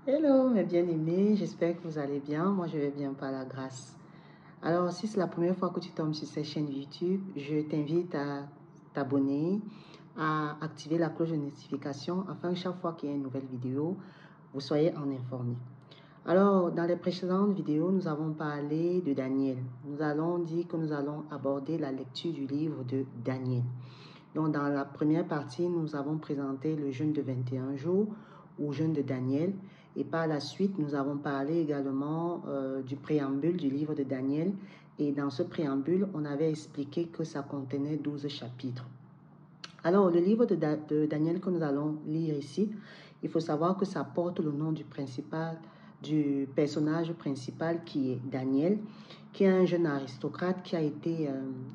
Hello mes bien-aimés, j'espère que vous allez bien. Moi je vais bien par la grâce. Alors si c'est la première fois que tu tombes sur cette chaîne YouTube, je t'invite à t'abonner, à activer la cloche de notification afin que chaque fois qu'il y a une nouvelle vidéo, vous soyez en informé. Alors dans les précédentes vidéos, nous avons parlé de Daniel. Nous allons dire que nous allons aborder la lecture du livre de Daniel. Donc dans la première partie, nous avons présenté le jeûne de 21 jours ou jeûne de Daniel. Et par la suite, nous avons parlé également du préambule du livre de Daniel. Et dans ce préambule, on avait expliqué que ça contenait 12 chapitres. Alors, le livre de Daniel que nous allons lire ici, il faut savoir que ça porte le nom du personnage principal qui est Daniel, qui est un jeune aristocrate qui a été,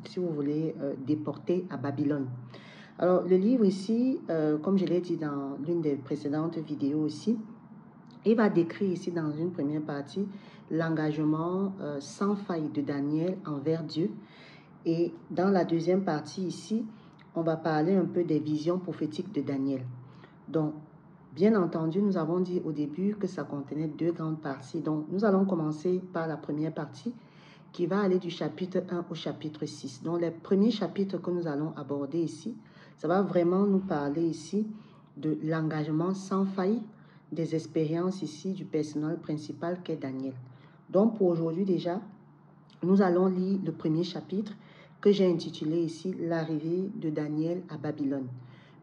si vous voulez, déporté à Babylone. Alors, le livre ici, comme je l'ai dit dans l'une des précédentes vidéos aussi, il va décrire ici dans une première partie l'engagement sans faille de Daniel envers Dieu. Et dans la deuxième partie ici, on va parler un peu des visions prophétiques de Daniel. Donc, bien entendu, nous avons dit au début que ça contenait deux grandes parties. Donc, nous allons commencer par la première partie qui va aller du chapitre 1 au chapitre 6. Donc, les premiers chapitres que nous allons aborder ici, ça va vraiment nous parler ici de l'engagement sans faille, des expériences ici du personnage principal qu'est Daniel. Donc, pour aujourd'hui déjà, nous allons lire le premier chapitre que j'ai intitulé ici « L'arrivée de Daniel à Babylone ».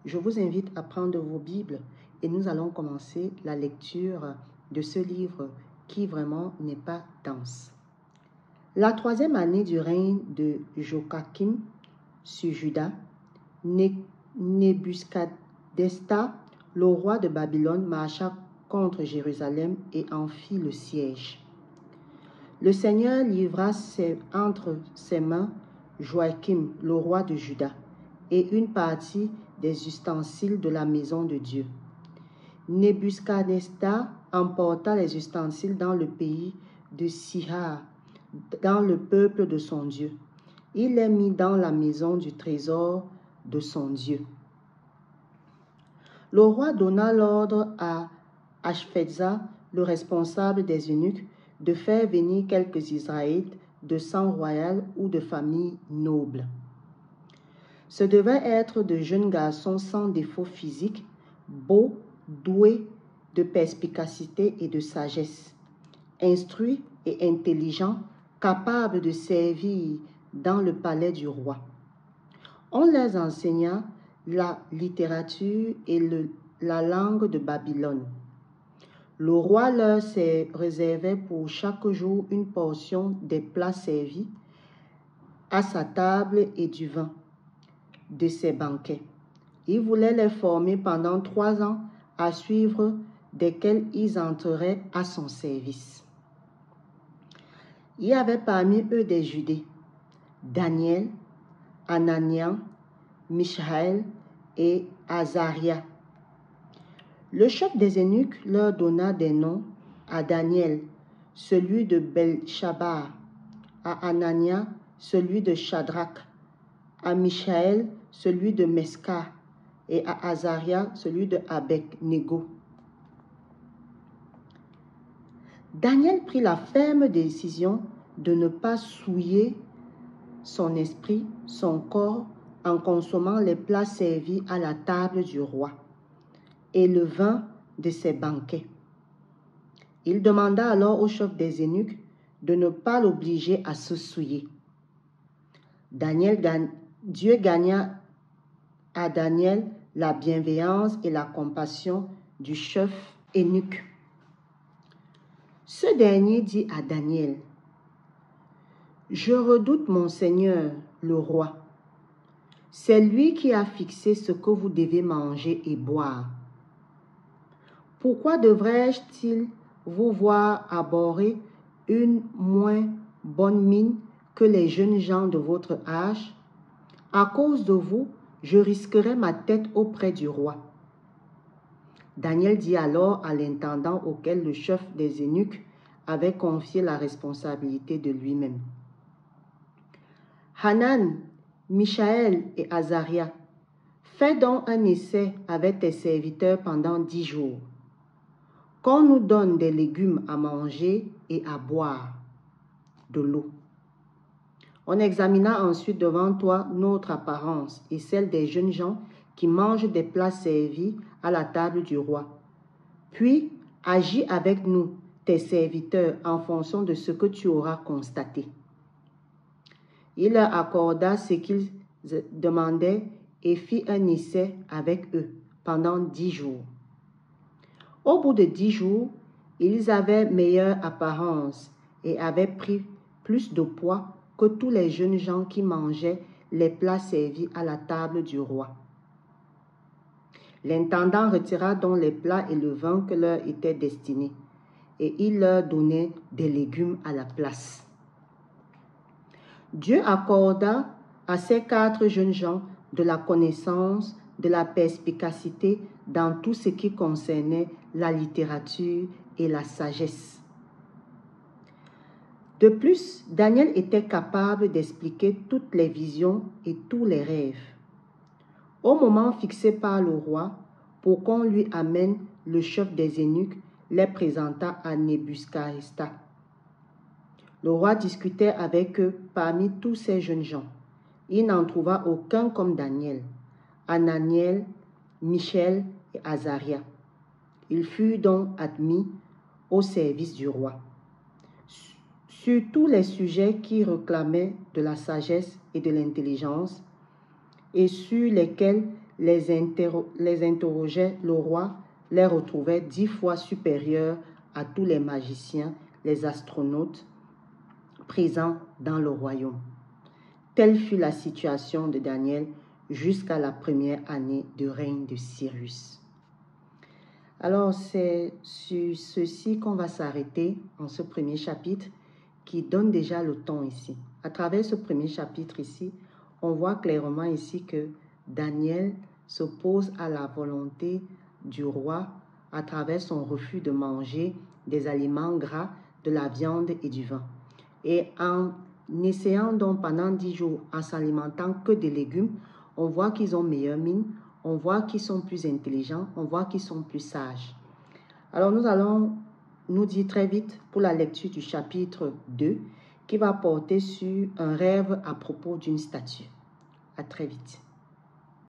Je vous invite à prendre vos Bibles et nous allons commencer la lecture de ce livre qui vraiment n'est pas dense. La troisième année du règne de Joachim sur Juda, Nebuscadnezar, le roi de Babylone, marcha contre Jérusalem et en fit le siège. Le Seigneur livra entre ses mains Joachim, le roi de Juda, et une partie des ustensiles de la maison de Dieu. Nebuscadnezar emporta les ustensiles dans le pays de Sihar, dans le peuple de son Dieu. Il les mit dans la maison du trésor de son Dieu. Le roi donna l'ordre à Ashpézer, le responsable des eunuques, de faire venir quelques Israélites de sang royal ou de famille noble. Ce devaient être de jeunes garçons sans défaut physique, beaux, doués de perspicacité et de sagesse, instruits et intelligents, capables de servir dans le palais du roi. On leur enseigna la littérature et la langue de Babylone. Le roi leur réservait pour chaque jour une portion des plats servis à sa table et du vin de ses banquets. Il voulait les former pendant 3 ans à suivre desquels ils entreraient à son service. Il y avait parmi eux des Judées, Daniel, Anania, Michaël et Azaria. Le chef des eunuques leur donna des noms à Daniel, celui de Belshazzar, à Anania, celui de Shadrach, à Michaël, celui de Mesca, et à Azaria, celui de Abed-Nego. Daniel prit la ferme décision de ne pas souiller son esprit, son corps, en consommant les plats servis à la table du roi et le vin de ses banquets. Il demanda alors au chef des eunuques de ne pas l'obliger à se souiller. Dieu gagna à Daniel la bienveillance et la compassion du chef eunuque. Ce dernier dit à Daniel, « Je redoute mon Seigneur, le roi. C'est lui qui a fixé ce que vous devez manger et boire. Pourquoi devrais-je vous voir arborer une moins bonne mine que les jeunes gens de votre âge? À cause de vous, je risquerai ma tête auprès du roi. » Daniel dit alors à l'intendant auquel le chef des eunuques avait confié la responsabilité de lui-même, « Hanan, Michaël et Azaria, fais donc un essai avec tes serviteurs pendant 10 jours. qu'on nous donne des légumes à manger et à boire, de l'eau. On examina ensuite devant toi notre apparence et celle des jeunes gens qui mangent des plats servis à la table du roi. Puis, agis avec nous, tes serviteurs, en fonction de ce que tu auras constaté. Il leur accorda ce qu'ils demandaient et fit un essai avec eux pendant 10 jours. Au bout de 10 jours, ils avaient meilleure apparence et avaient pris plus de poids que tous les jeunes gens qui mangeaient les plats servis à la table du roi. L'intendant retira donc les plats et le vin que leur étaient destinés, et il leur donnait des légumes à la place. Dieu accorda à ces 4 jeunes gens de la connaissance, de la perspicacité dans tout ce qui concernait la littérature et la sagesse. De plus, Daniel était capable d'expliquer toutes les visions et tous les rêves. Au moment fixé par le roi, pour qu'on lui amène, le chef des eunuques les présenta à Nebuscaïsta. Le roi discutait avec eux parmi tous ces jeunes gens. Il n'en trouva aucun comme Daniel, Ananiel, Michel et Azaria. Il fut donc admis au service du roi. Sur tous les sujets qui réclamaient de la sagesse et de l'intelligence, et sur lesquels les interrogeait le roi, les retrouvait 10 fois supérieurs à tous les magiciens, les astronautes présents dans le royaume. Telle fut la situation de Daniel jusqu'à la première année de règne de Cyrus. Alors, c'est sur ceci qu'on va s'arrêter en ce premier chapitre qui donne déjà le ton ici. À travers ce premier chapitre ici, on voit clairement ici que Daniel s'oppose à la volonté du roi à travers son refus de manger des aliments gras, de la viande et du vin. Et en essayant donc pendant 10 jours, en s'alimentant que des légumes, on voit qu'ils ont meilleure mine, on voit qu'ils sont plus intelligents, on voit qu'ils sont plus sages. Alors nous allons nous dire très vite pour la lecture du chapitre 2 qui va porter sur un rêve à propos d'une statue. À très vite.